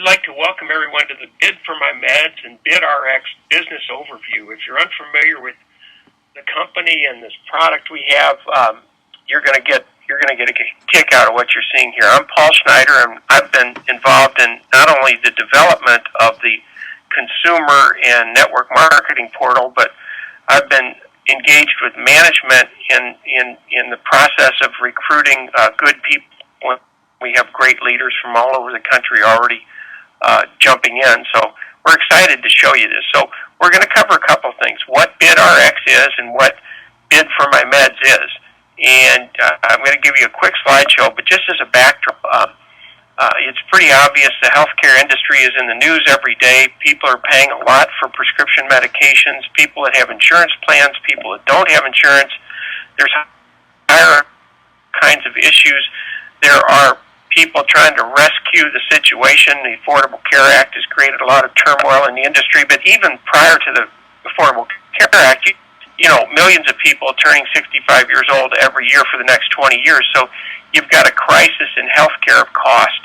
like to welcome everyone to the Bid for My Meds and BidRx business overview. If you're unfamiliar with the company and this product we have, you're going to get a kick out of what you're seeing here. I'm Paul Schneider, and I've been involved in not only the development of the consumer and network marketing portal, but I've been engaged with management in the process of recruiting good people. We have great leaders from all over the country already jumping in, so we're excited to show you this. So we're going to cover a couple things: what BidRx is and what Bid for My Meds is. And I'm going to give you a quick slideshow, but just as a backdrop, it's pretty obvious the healthcare industry is in the news every day. People are paying a lot for prescription medications, people that have insurance plans, people that don't have insurance. There's higher kinds of issues. There are people trying to rescue the situation. The Affordable Care Act has created a lot of turmoil in the industry, but even prior to the Affordable Care Act, you know, millions of people turning 65 years old every year for the next 20 years. So you've got a crisis in healthcare cost,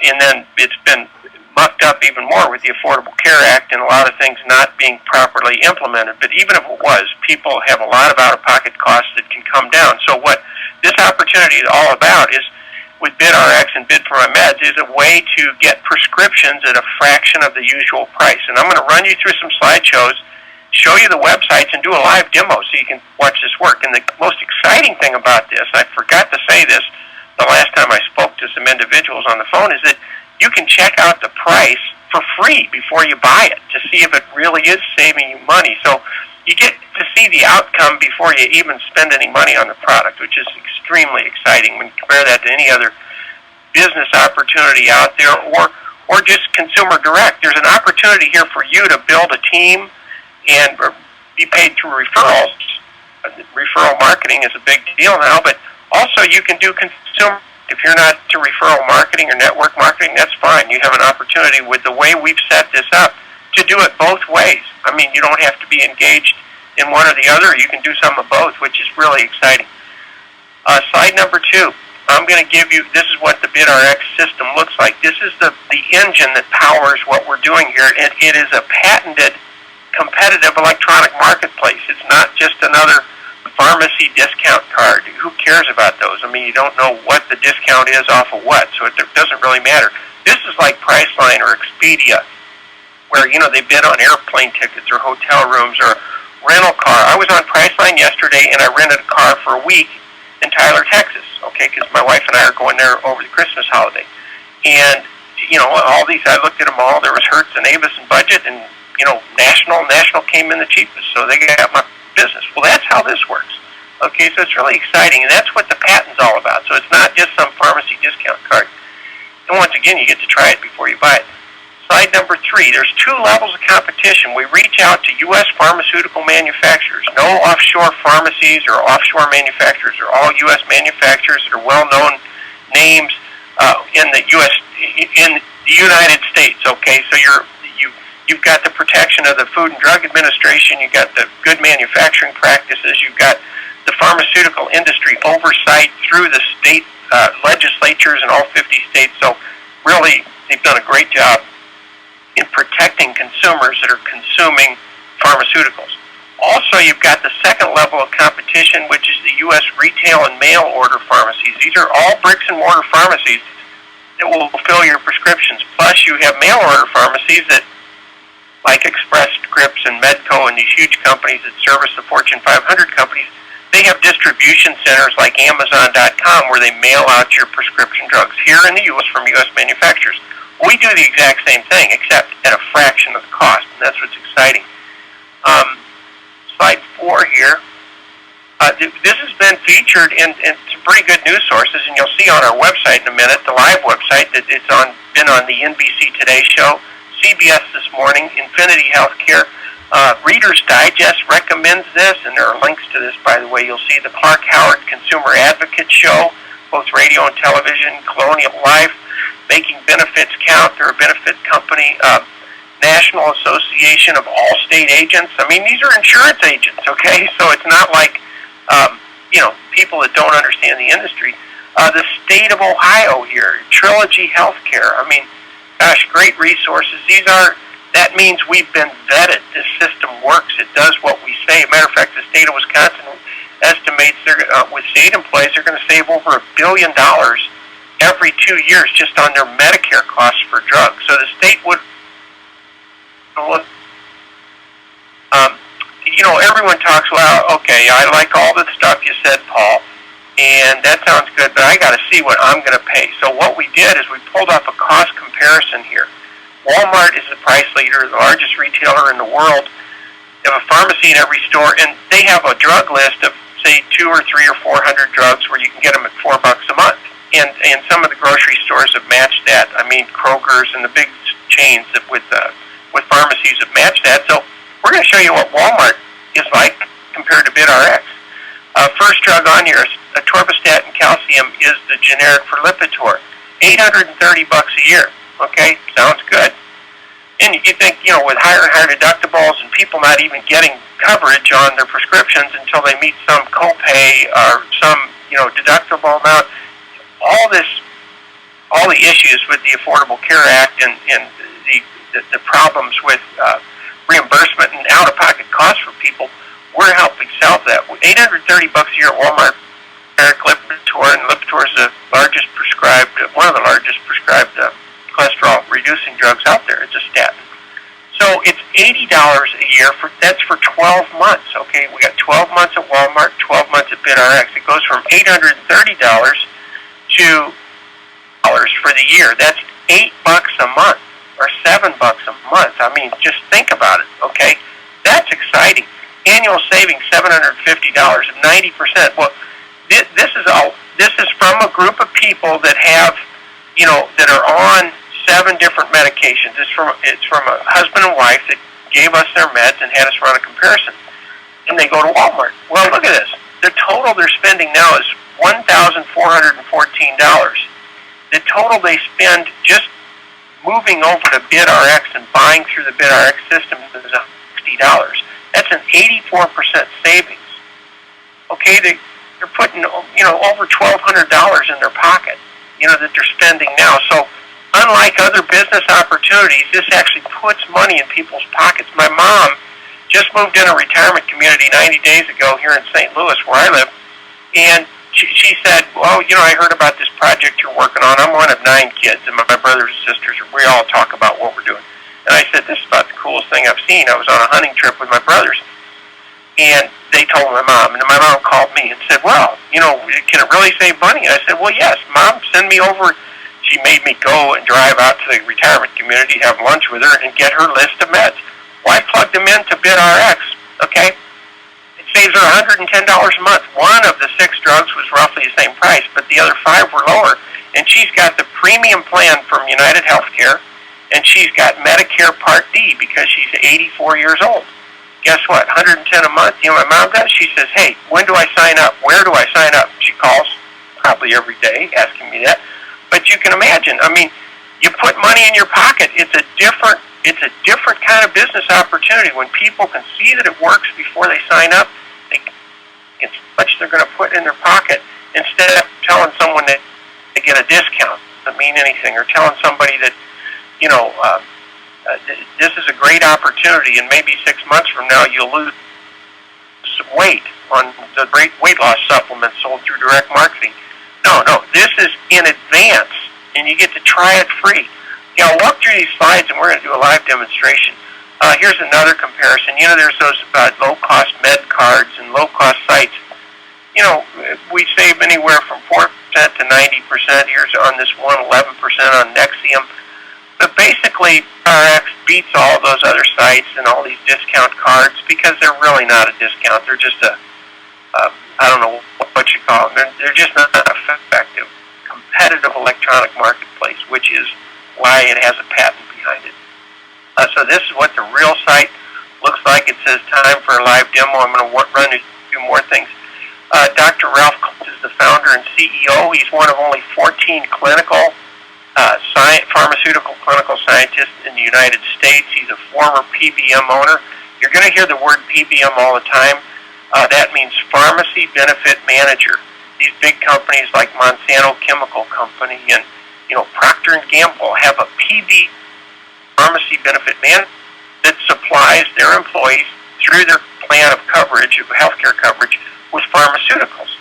and then it's been mucked up even more with the Affordable Care Act and a lot of things not being properly implemented. But even if it was, people have a lot of out-of-pocket costs that can come down. So what this opportunity is all about is, with BidRx and Bid for My Meds, is a way to get prescriptions at a fraction of the usual price. And I'm going to run you through some slideshows, show you the websites, and do a live demo so you can watch this work. And the most exciting thing about this, I forgot to say this the last time I spoke to some individuals on the phone, is that you can check out the price for free before you buy it to see if it really is saving you money. So you get to see the outcome before you even spend any money on the product, which is extremely exciting when you compare that to any other business opportunity out there, or just consumer direct. There's an opportunity here for you to build a team and be paid through referrals. Referral marketing is a big deal now, but also you can do consumer. If you're not to referral marketing or network marketing, that's fine. You have an opportunity with the way we've set this up to do it both ways. I mean, you don't have to be engaged in one or the other. You can do some of both, which is really exciting. Slide number 2. I'm going to give you, this is what the BidRx system looks like. This is the engine that powers what we're doing here. It is a patented competitive electronic marketplace. It's not just another pharmacy discount card. Who cares about those? I mean, you don't know what the discount is off of what, so it doesn't really matter. This is like Priceline or Expedia, where, you know, they bid on airplane tickets or hotel rooms or rental car. I was on Priceline yesterday, and I rented a car for a week in Tyler, Texas, okay, because my wife and I are going there over the Christmas holiday. And, you know, all these, I looked at them all. There was Hertz and Avis and Budget, and, you know, National came in the cheapest, so they got my business. Well, that's how this works, okay, so it's really exciting, and that's what the patent's all about. So it's not just some pharmacy discount card. And once again, you get to try it before you buy it. Slide number 3, there's 2 levels of competition. We reach out to U.S. pharmaceutical manufacturers. No offshore pharmacies or offshore manufacturers. They're all U.S. manufacturers that are well-known names in the U.S. in the United States. Okay, so you've got the protection of the Food and Drug Administration. You've got the good manufacturing practices. You've got the pharmaceutical industry oversight through the state legislatures in all 50 states. So really, they've done a great job in protecting consumers that are consuming pharmaceuticals. Also, you've got the second level of competition, which is the U.S. retail and mail order pharmacies. These are all bricks and mortar pharmacies that will fill your prescriptions. Plus, you have mail order pharmacies that, like Express Scripts and Medco and these huge companies that service the Fortune 500 companies, they have distribution centers like Amazon.com where they mail out your prescription drugs here in the U.S. from U.S. manufacturers. We do the exact same thing, except at a fraction of the cost, and that's what's exciting. Slide 4 here. This has been featured in some pretty good news sources, and you'll see on our website in a minute, the live website, that it's been on the NBC Today show, CBS This Morning, Infinity Healthcare. Reader's Digest recommends this, and there are links to this, by the way. You'll see the Clark Howard Consumer Advocate Show, both radio and television, Colonial Life, Making Benefits Count. They're a benefit company. National Association of All State Agents. I mean, these are insurance agents, okay? So it's not like, people that don't understand the industry. The state of Ohio here, Trilogy Healthcare. I mean, Gosh, great resources. That means we've been vetted. This system works. It does what we say. Matter of fact, the state of Wisconsin estimates with state employees, they're going to save over $1 billion every 2 years just on their Medicare costs for drugs. So the state would look. Everyone talks, well, okay, I like all the stuff you said, Paul, and that sounds good, but I got to see what I'm going to pay. So what we did is we pulled up a cost comparison here. Walmart is the price leader, the largest retailer in the world. They have a pharmacy in every store, and they have a drug list of, say, 200 or 300 or 400 drugs where you can get them at $4 a month. And some of the grocery stores have matched that. I mean, Kroger's and the big chains with pharmacies have matched that. So we're going to show you what Walmart is like compared to BidRx. First drug on here, atorvastatin calcium, is the generic for Lipitor. $830 a year. Okay, sounds good. And you think, with higher and higher deductibles and people not even getting coverage on their prescriptions until they meet some copay or some, deductible amount, all the issues with the Affordable Care Act and the problems with reimbursement and out-of-pocket costs for people, we're helping solve that. $830 a year at Walmart, Lipitor, and Lipitor is one of the largest prescribed cholesterol-reducing drugs out there. It's a statin. So it's $80 a year. That's for 12 months, okay? We got 12 months at Walmart, 12 months at BidRx. It goes from $830 to for the year. That's $8 a month or $7 a month. I mean, just think about it, okay? That's exciting. Annual savings $750, 90%. Well, this is from a group of people that have, that are on 7 different medications. It's from a husband and wife that gave us their meds and had us run a comparison. And they go to Walmart. Well, look at this. The total they're spending now is $1,414. The total they spend just moving over to BidRx and buying through the BidRx system is $60. That's an 84% savings. Okay, they're putting over $1,200 in their pocket, that they're spending now. So unlike other business opportunities, this actually puts money in people's pockets. My mom just moved in a retirement community 90 days ago here in St. Louis, where I live, and she said, well, I heard about this project you're working on. I'm one of 9 kids, and my brothers and sisters, we all talk about what we're doing. And I said, this is about the coolest thing I've seen. I was on a hunting trip with my brothers, and they told my mom, and my mom called me and said, well, can it really save money? And I said, well, yes, Mom, send me over. She made me go and drive out to the retirement community, have lunch with her, and get her list of meds. Well, I plugged them into BidRx, okay? It saves her $110 a month. One of the 6 drugs was roughly the same price, but the other 5 were lower. And she's got the premium plan from United Healthcare, and she's got Medicare Part D because she's 84 years old. Guess what? $110 a month. My mom does? She says, hey, when do I sign up? Where do I sign up? She calls probably every day asking me that. But you can imagine, you put money in your pocket. It's a different kind of business opportunity. When people can see that it works before they sign up, it's how much they're going to put in their pocket instead of telling someone that they get a discount. Doesn't mean anything. Or telling somebody that, this is a great opportunity, and maybe 6 months from now you'll lose some weight on the great weight loss supplements sold through direct marketing. No, this is in advance, and you get to try it free. I'll walk through these slides, and we're going to do a live demonstration. Here's another comparison. There's those low-cost med cards and low-cost sites. We save anywhere from 4% to 90%. Here's on this one, 11% on Nexium. But basically, RX beats all of those other sites and all these discount cards because they're really not a discount. They're just I don't know what you call them. They're just not effective. Competitive electronic marketplace, which is why it has a patent behind it. So this is what the real site looks like. It says time for a live demo. I'm going to run a few more things. Dr. Ralph is the founder and CEO. He's one of only 14 pharmaceutical clinical scientists in the United States. He's a former PBM owner. You're going to hear the word PBM all the time. That means Pharmacy Benefit Manager. These big companies like Monsanto Chemical Company and Procter and Gamble have a PB pharmacy benefit man that supplies their employees through their plan of coverage, of healthcare coverage, with pharmaceuticals.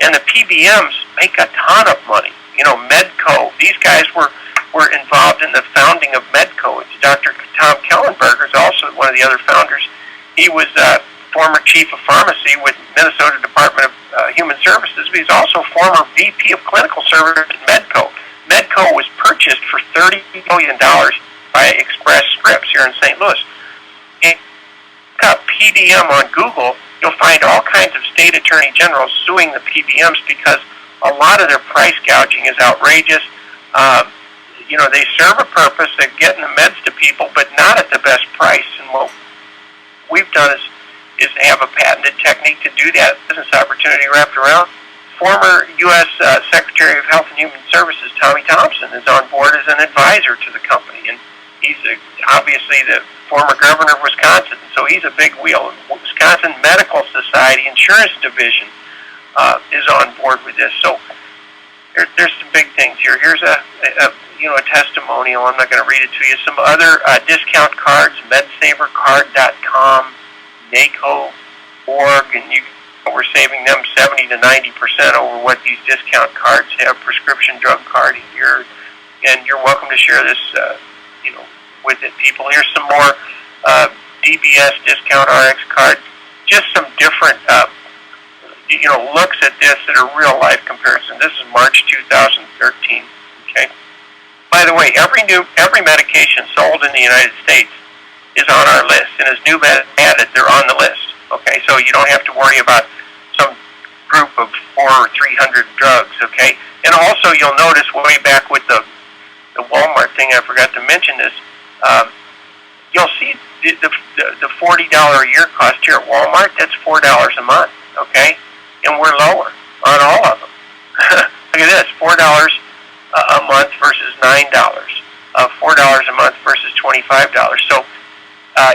And the PBMs make a ton of money. Medco, these guys were involved in the founding of Medco. It's Dr. Tom Kellenberger is also one of the other founders. He was former chief of pharmacy with Minnesota Department of Human Services, but he's also former VP of clinical service at Medco. Medco was purchased for $30 million by Express Scripts here in St. Louis. And up PBM on Google, you'll find all kinds of state attorney generals suing the PBMs because a lot of their price gouging is outrageous. They serve a purpose. They're getting the meds to people, but not at the best price. And what we've done is have a patented technique to do that. Business opportunity wrapped around. Former U.S. Secretary of Health and Human Services, Tommy Thompson, is on board as an advisor to the company. And he's obviously the former governor of Wisconsin, so he's a big wheel. Wisconsin Medical Society Insurance Division is on board with this. So there's some big things here. Here's a testimonial. I'm not going to read it to you. Some other discount cards, MedSaverCard.com, NACO.org, and we're saving them 70 to 90% over what these discount cards have. Prescription drug card here, and you're welcome to share this, with it, people. Here's some more DBS discount RX card. Just some different, looks at this that are real life comparison. This is March 2013. Okay. By the way, every medication sold in the United States is on our list, and as new meds added, they're on the list. Okay, so you don't have to worry about some group of 400 or 300 drugs. Okay, and also you'll notice way back with the Walmart thing, I forgot to mention this. You'll see the $40 a year cost here at Walmart. That's $4 a month. Okay, and we're lower on all of them. Look at this, $4 a month versus $9. $4 a month versus $25. So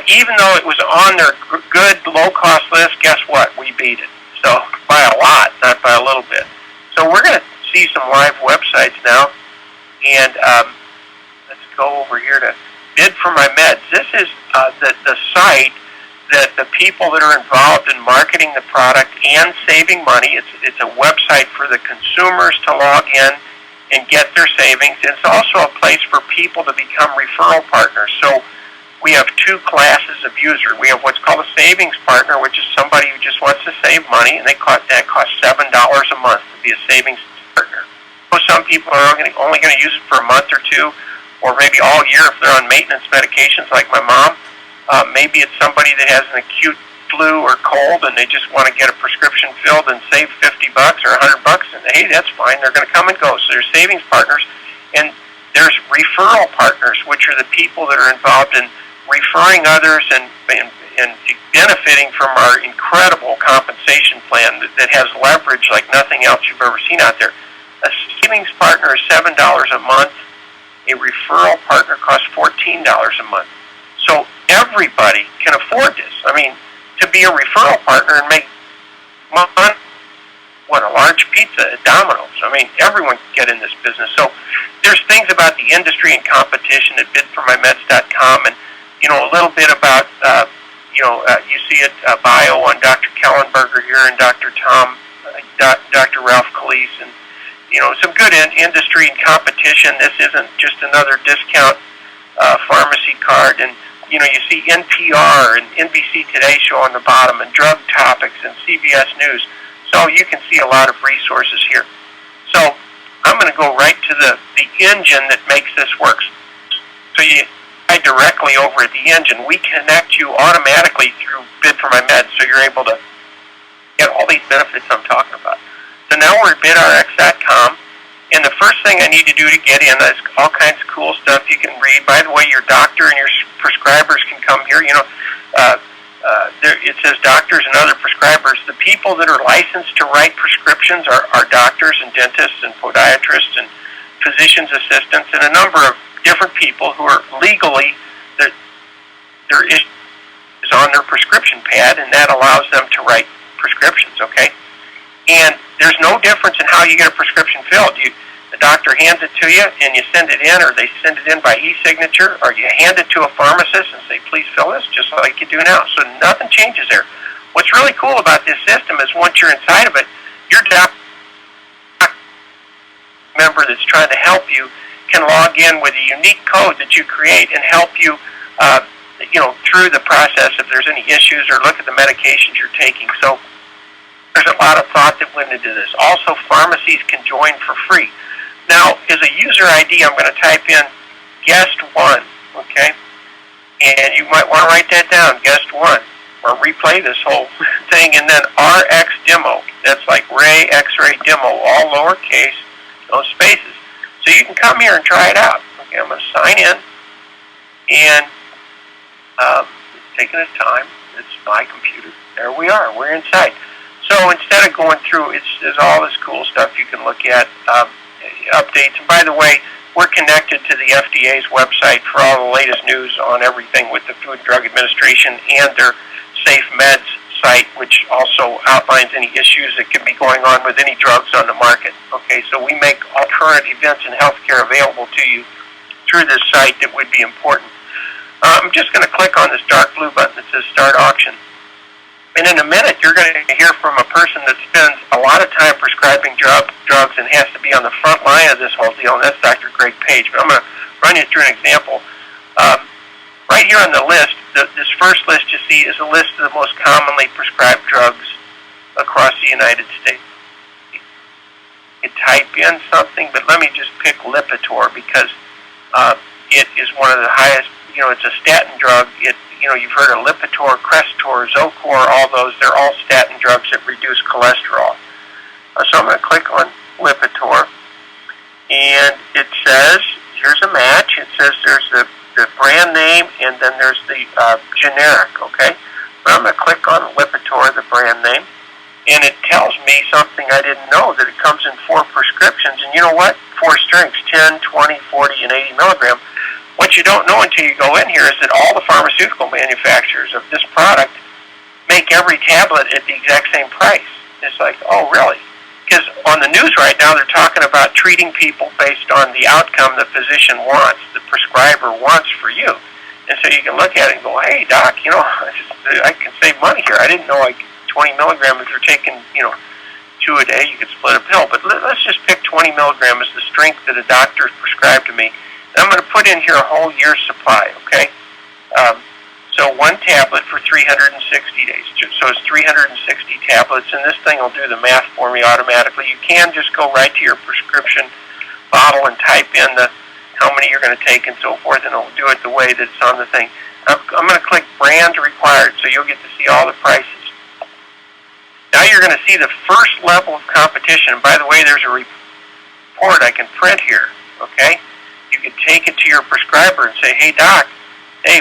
even though it was on their good low-cost list, guess what? We beat it. So by a lot, not by a little bit. So we're going to see some live websites now. And let's go over here to Bid for My Meds. This is the site that the people that are involved in marketing the product and saving money, it's a website for the consumers to log in and get their savings. It's also a place for people to become referral partners. So we have two classes of user. We have what's called a savings partner, which is somebody who just wants to save money, and that costs $7 a month to be a savings partner. So some people are only going to use it for a month or two, or maybe all year if they're on maintenance medications like my mom. Maybe it's somebody that has an acute flu or cold, and they just want to get a prescription filled and save $50 or $100, and hey, that's fine. They're going to come and go. So they're savings partners, and there's referral partners, which are the people that are involved in referring others and benefiting from our incredible compensation plan that has leverage like nothing else you've ever seen out there. A savings partner is $7 a month. A referral partner costs $14 a month. So everybody can afford this. I mean, to be a referral partner and make money, a large pizza at Domino's. I mean, everyone can get in this business. So there's things about the industry and competition at bidformymeds.com, and a little bit about, you see it, bio on Dr. Kellenberger here and Dr. Ralph Calise, and, some good industry and competition. This isn't just another discount pharmacy card. And, you see NPR and NBC Today show on the bottom, and Drug Topics and CBS News. So you can see a lot of resources here. So I'm going to go right to the engine that makes this work. So you directly over at the engine, we connect you automatically through Bid for My Meds, so you're able to get all these benefits I'm talking about. So now we're at bidrx.com, and the first thing I need to do to get in is all kinds of cool stuff you can read. By the way, your doctor and your prescribers can come here. It says doctors and other prescribers. The people that are licensed to write prescriptions are doctors and dentists and podiatrists and physician's assistants and a number of different people who are legally, their issue is on their prescription pad, and that allows them to write prescriptions, okay? And there's no difference in how you get a prescription filled. The doctor hands it to you, and you send it in, or they send it in by e-signature, or you hand it to a pharmacist and say, please fill this, just like you do now. So nothing changes there. What's really cool about this system is once you're inside of it, your doctor member that's trying to help you can log in with a unique code that you create and help you, through the process if there's any issues or look at the medications you're taking. So there's a lot of thought that went into this. Also, pharmacies can join for free. Now, as a user ID, I'm going to type in guest 1, okay? And you might want to write that down, guest 1, or replay this whole thing, and then RX demo. That's like Ray X-ray demo, all lowercase, no spaces. So you can come here and try it out. Okay, I'm going to sign in, and it's taking its time. It's my computer. There we are. We're inside. So instead of going through, there's all this cool stuff you can look at, updates. And by the way, we're connected to the FDA's website for all the latest news on everything with the Food and Drug Administration and their Safe Meds site, which also outlines any issues that could be going on with any drugs on the market. Okay, so we make all current events in healthcare available to you through this site that would be important. I'm just going to click on this dark blue button that says Start Auction. And in a minute, you're going to hear from a person that spends a lot of time prescribing drugs and has to be on the front line of this whole deal, and that's Dr. Greg Page. But I'm going to run you through an example. Right here on the list, this first list you see is a list of the most commonly prescribed drugs across the United States. You type in something, but let me just pick Lipitor because it is one of the highest, it's a statin drug. You've heard of Lipitor, Crestor, Zocor, all those. They're all statin drugs that reduce cholesterol. So I'm going to click on Lipitor, and it says, here's a match. It says there's the brand name, and then there's the generic, okay? But I'm going to click on Lipitor, the brand name, and it tells me something I didn't know, that it comes in 4 prescriptions. And you know what? 4 strengths, 10, 20, 40, and 80 milligrams. What you don't know until you go in here is that all the pharmaceutical manufacturers of this product make every tablet at the exact same price. It's like, oh, really? Because on the news right now, they're talking about treating people based on the outcome the physician wants, the prescriber wants for you. And so you can look at it and go, hey, doc, I can save money here. I didn't know 20 milligrams, if you're taking, 2 a day, you could split a pill. But let's just pick 20 milligrams as the strength that a doctor prescribed to me. I'm going to put in here a whole year's supply, okay? So 1 tablet for 360 days. So it's 360 tablets, and this thing will do the math for me automatically. You can just go right to your prescription bottle and type in how many you're going to take and so forth, and it'll do it the way that it's on the thing. I'm going to click Brand Required, so you'll get to see all the prices. Now you're going to see the first level of competition. By the way, there's a report I can print here, okay? You can take it to your prescriber and say, hey, doc,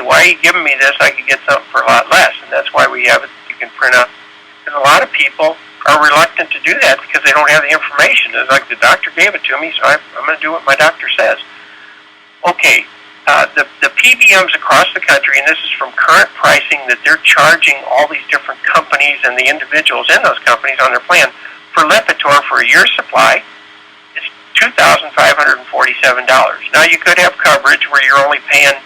why are you giving me this? I could get something for a lot less. And that's why we have it. You can print out. And a lot of people are reluctant to do that because they don't have the information. It's like the doctor gave it to me, so I'm going to do what my doctor says. Okay, the PBMs across the country, and this is from current pricing that they're charging all these different companies and the individuals in those companies on their plan, for Lipitor for a year's supply, $2,547. Now, you could have coverage where you're only paying,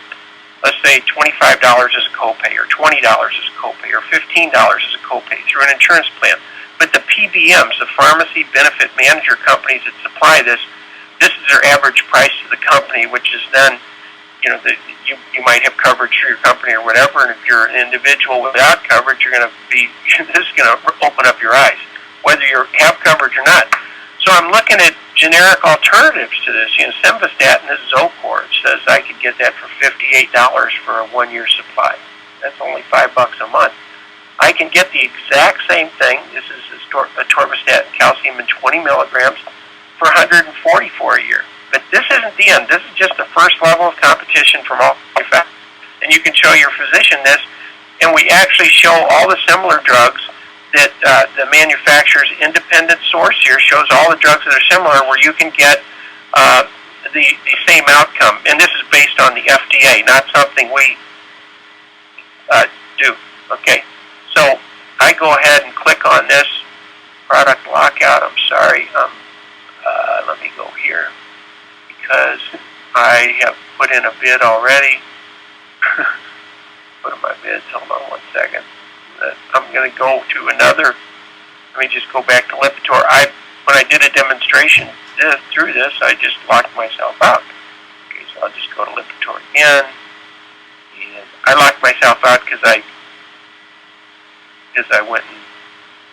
let's say, $25 as a copay, or $20 as a copay, or $15 as a copay through an insurance plan. But the PBMs, the pharmacy benefit manager companies that supply this is their average price to the company, which is then, you might have coverage through your company or whatever, and if you're an individual without coverage, you're going to be, this is going to open up your eyes, whether you have coverage or not. So I'm looking at generic alternatives to this. Simvastatin, this is Zocor. It says I could get that for $58 for a 1-year supply. That's only $5 a month. I can get the exact same thing. This is atorvastatin, calcium in 20 milligrams for $144 a year. But this isn't the end. This is just the first level of competition from all manufacturers. And you can show your physician this, and we actually show all the similar drugs that the manufacturer's independent source here shows all the drugs that are similar where you can get the same outcome. And this is based on the FDA, not something we do. Okay, so I go ahead and click on this product lockout. I'm sorry. let me go here because I have put in a bid already. Put in my bids. Hold on one second. I'm going to go to another. Let me just go back to Lipitor. When I did a demonstration through this, I just locked myself out. Okay, so I'll just go to Lipitor again. And I locked myself out because I went and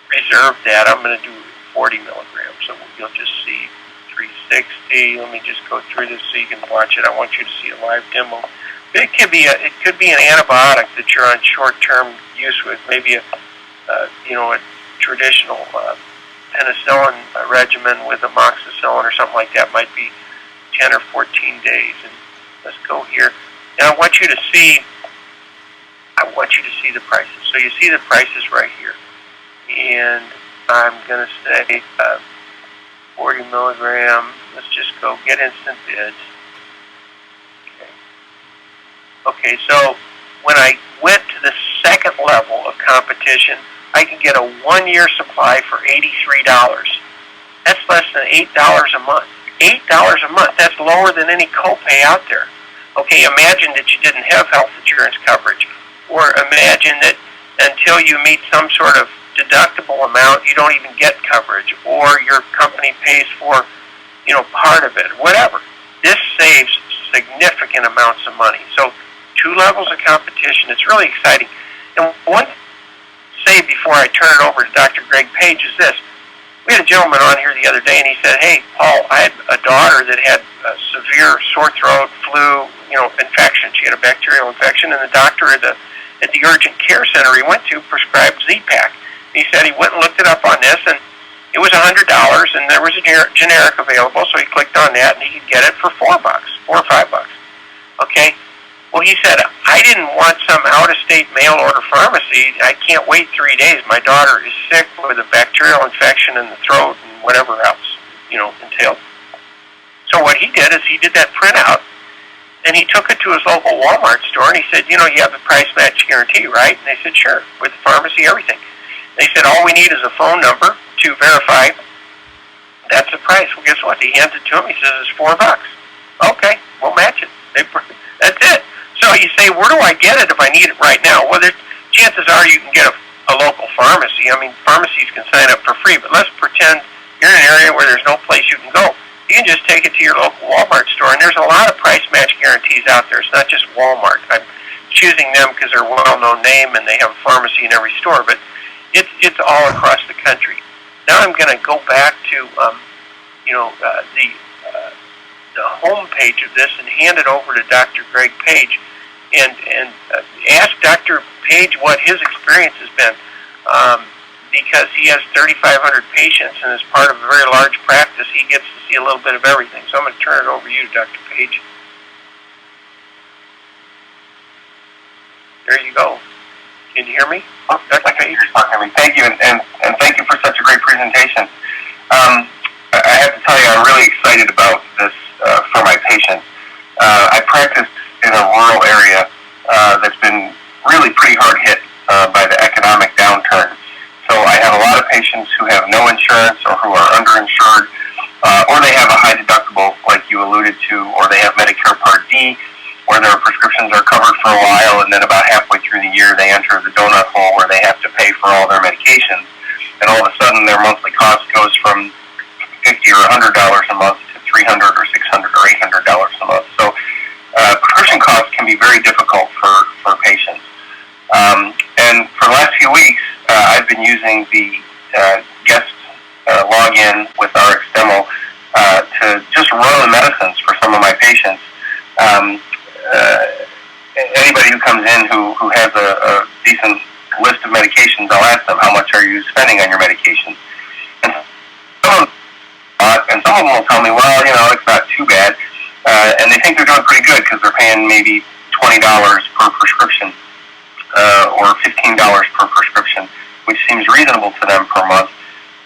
reserved that. I'm going to do 40 milligrams, so you'll just see 360. Let me just go through this so you can watch it. I want you to see a live demo. It could be an antibiotic that you're on short-term use with, maybe a traditional penicillin regimen with amoxicillin or something like that. Might be 10 or 14 days. And let's go here. And I want you to see the prices. So you see the prices right here. And I'm going to say 40 milligram. Let's just go get instant bids. Okay, so when I went to the second level of competition, I can get a 1-year supply for $83. That's less than $8 a month. $8 a month, that's lower than any copay out there. Okay, imagine that you didn't have health insurance coverage, or imagine that until you meet some sort of deductible amount, you don't even get coverage, or your company pays for, part of it, whatever. This saves significant amounts of money. So 2 levels of competition. It's really exciting. And one say before I turn it over to Dr. Greg Page is this. We had a gentleman on here the other day, and he said, "Hey, Paul, I had a daughter that had a severe sore throat, flu, infection. She had a bacterial infection, and the doctor at the urgent care center he went to prescribed Z-Pak. He said he went and looked it up on this, and it was $100, and there was a generic available, so he clicked on that, and he could get it for $4 or $5. Okay? Well, he said, I didn't want some out-of-state mail-order pharmacy. I can't wait 3 days. My daughter is sick with a bacterial infection in the throat and whatever else, entailed. So what he did is he did that printout, and he took it to his local Walmart store, and he said, you have the price match guarantee, right? And they said, sure, with the pharmacy, everything. They said, all we need is a phone number to verify that's the price. Well, guess what? He hands it to him. He says, it's $4. Okay, we'll match it. That's it. So you say, where do I get it if I need it right now? Well, chances are you can get a local pharmacy. I mean, pharmacies can sign up for free, but let's pretend you're in an area where there's no place you can go. You can just take it to your local Walmart store, and there's a lot of price match guarantees out there. It's not just Walmart. I'm choosing them because they're a well-known name and they have a pharmacy in every store, but it's all across the country. Now I'm going to go back to the home page of this and hand it over to Dr. Greg Page and ask Dr. Page what his experience has been, because he has 3,500 patients and as part of a very large practice, he gets to see a little bit of everything. So I'm going to turn it over to you, Dr. Page. There you go. Can you hear me? Oh, Dr. Page? Thank you, and thank you for such a great presentation. I have to tell you, I'm really excited about this for my patients. I practice in a rural area that's been really pretty hard hit by the economic downturn. So I have a lot of patients who have no insurance or who are underinsured, or they have a high deductible, like you alluded to, or they have Medicare Part D, where their prescriptions are covered for a while, and then about halfway through the year, they enter the donut hole where they have to pay for all their medications. And all of a sudden, their monthly cost goes from $50 or $100 a month to $300 or $600 or $800 a month. So prescription costs can be very difficult for patients. And for the last few weeks, I've been using the guest login with RX Demo to just run the medicines for some of my patients. Anybody who comes in who has a decent list of medications, I'll ask them, how much are you spending on your medications? And some of them will tell me, well, it's not too bad. And they think they're doing pretty good because they're paying maybe $20 per prescription or $15 per prescription, which seems reasonable to them per month.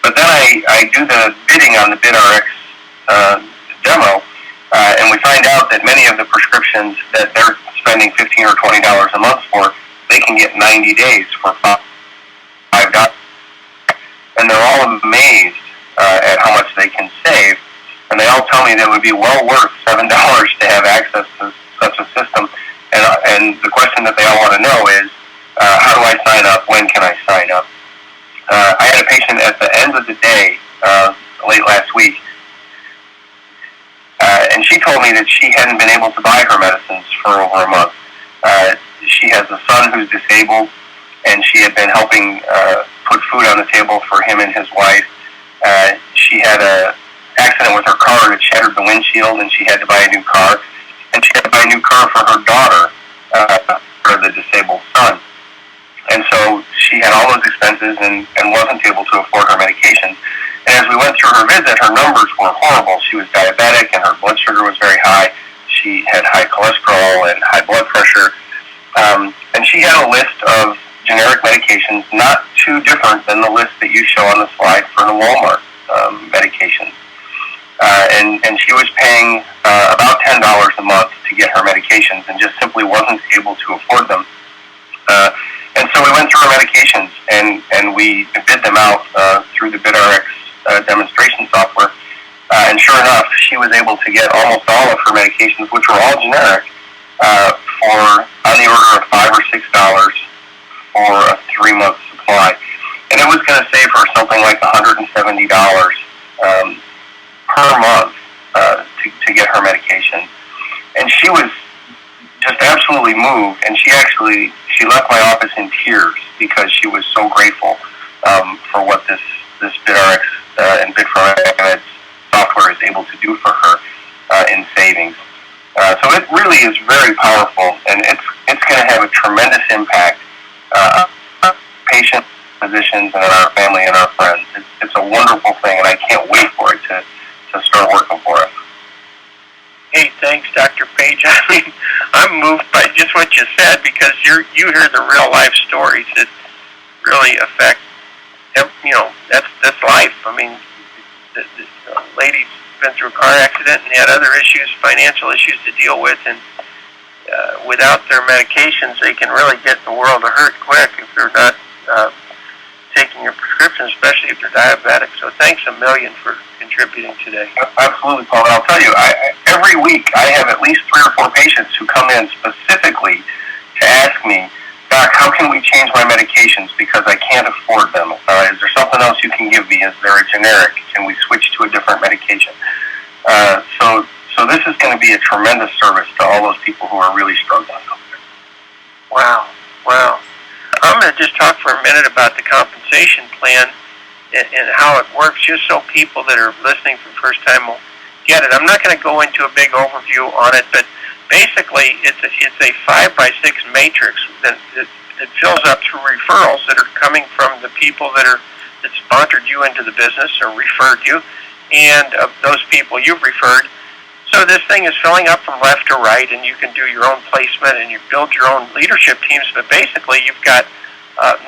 But then I do the bidding on the BidRx demo, and we find out that many of the prescriptions that they're spending $15 or $20 a month for, they can get 90 days for $5. And they're all amazed at how much they can save. And they me that it would be well worth $7 to have access to such a system. And the question that they all want to know is, how do I sign up? When can I sign up? I had a patient at the end of the day, late last week, and she told me that she hadn't been able to buy her medicines for over a month. She has a son who's disabled, and she had been helping put food on the table for him and his wife. She had an accident with her car that shattered the windshield, and she had to buy a new car. And she had to buy a new car for her daughter, for the disabled son. And so she had all those expenses and wasn't able to afford her medication. And as we went through her visit, her numbers were horrible. She was diabetic, and her blood sugar was very high. She had high cholesterol and high blood pressure. And she had a list of generic medications not too different than the list that you show on the slide for the Walmart medications. And she was paying about $10 a month to get her medications and just simply wasn't able to afford them. And so we went through her medications and we bid them out through the BidRx demonstration software. And sure enough, she was able to get almost all of her medications, which were all generic, for on the order of $5 or $6 for a 3-month supply. And it was going to save her something like $170 per month to get her medication. And she was just absolutely moved, and she left my office in tears because she was so grateful for what this BidRx and BidForMeds software is able to do for her in savings. So it really is very powerful, and it's going to have a tremendous impact on patients, physicians, and our family and our friends. It's a wonderful thing, and I can't wait for it to start working for us. Hey, thanks, Dr. Page. I mean, I'm moved by just what you said because you hear the real life stories that really affect, that's life. I mean, the lady's been through a car accident and had other issues, financial issues to deal with, and without their medications, they can really get in the world of hurt quick if they're not taking your prescription, especially if they're diabetic. So thanks a million for contributing today. Absolutely, Paul. And I'll tell you, every week I have at least 3 or 4 patients who come in specifically to ask me, Doc, how can we change my medications because I can't afford them? Is there something else you can give me? Is there a generic? Can we switch to a different medication? So this is going to be a tremendous service to all those people who are really struggling out there. Wow. I'm going to just talk for a minute about the compensation plan and how it works, just so people that are listening for the first time will get it. I'm not going to go into a big overview on it, but basically it's a 5x6 matrix that fills up through referrals that are coming from the people that sponsored you into the business or referred you, and of those people you've referred. So this thing is filling up from left to right, and you can do your own placement and you build your own leadership teams, but basically you've got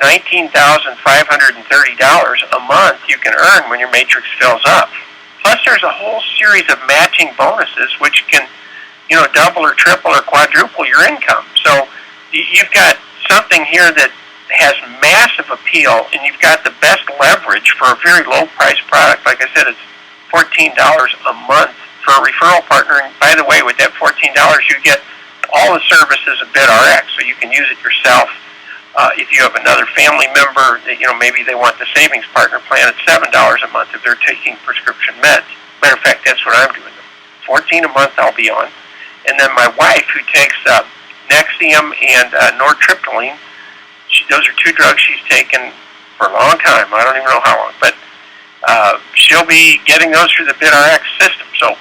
$19,530 a month you can earn when your matrix fills up. Plus there's a whole series of matching bonuses which can, double or triple or quadruple your income. So you've got something here that has massive appeal, and you've got the best leverage for a very low price product. Like I said, it's $14 a month for a referral partner. And by the way, with that $14, you get all the services of BidRx, so you can use it yourself. If you have another family member that, maybe they want the savings partner plan, it's $7 a month if they're taking prescription meds. Matter of fact, that's what I'm doing. $14 a month I'll be on. And then my wife, who takes Nexium and nortriptyline, those are 2 drugs she's taken for a long time. I don't even know how long, but she'll be getting those through the BidRx system. So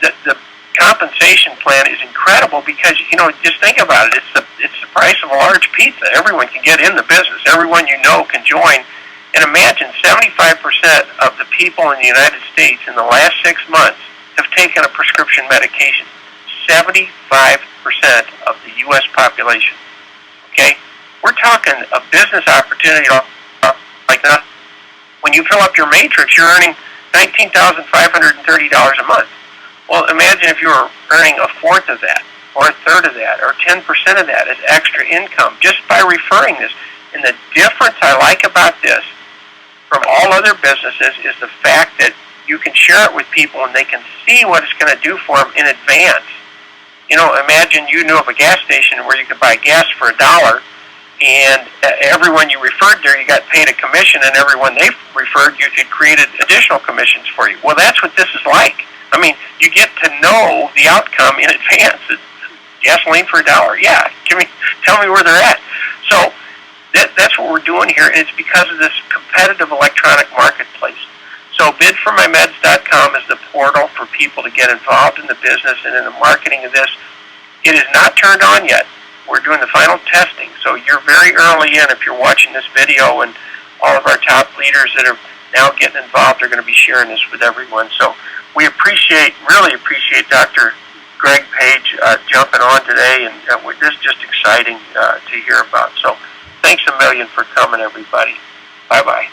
the compensation plan is incredible because, just think about it. It's the price of a large pizza. Everyone can get in the business. Everyone can join. And imagine 75% of the people in the United States in the last 6 months have taken a prescription medication. 75% of the U.S. population. Okay? We're talking a business opportunity like that. When you fill up your matrix, you're earning $19,530 a month. Well, imagine if you were earning a fourth of that, or a third of that, or 10% of that as extra income just by referring this. And the difference I like about this from all other businesses is the fact that you can share it with people and they can see what it's going to do for them in advance. You know, imagine you knew of a gas station where you could buy gas for $1, and everyone you referred there, you got paid a commission, and everyone they referred, it created additional commissions for you. Well, that's what this is like. I mean, you get to know the outcome in advance. It's gasoline for $1. Yeah, tell me where they're at. So that's what we're doing here, and it's because of this competitive electronic marketplace. So bidformymeds.com is the portal for people to get involved in the business and in the marketing of this. It is not turned on yet. We're doing the final testing, so you're very early in if you're watching this video, and all of our top leaders that are now getting involved are going to be sharing this with everyone. So we really appreciate Dr. Greg Page jumping on today, and this is just exciting to hear about. So thanks a million for coming, everybody. Bye-bye.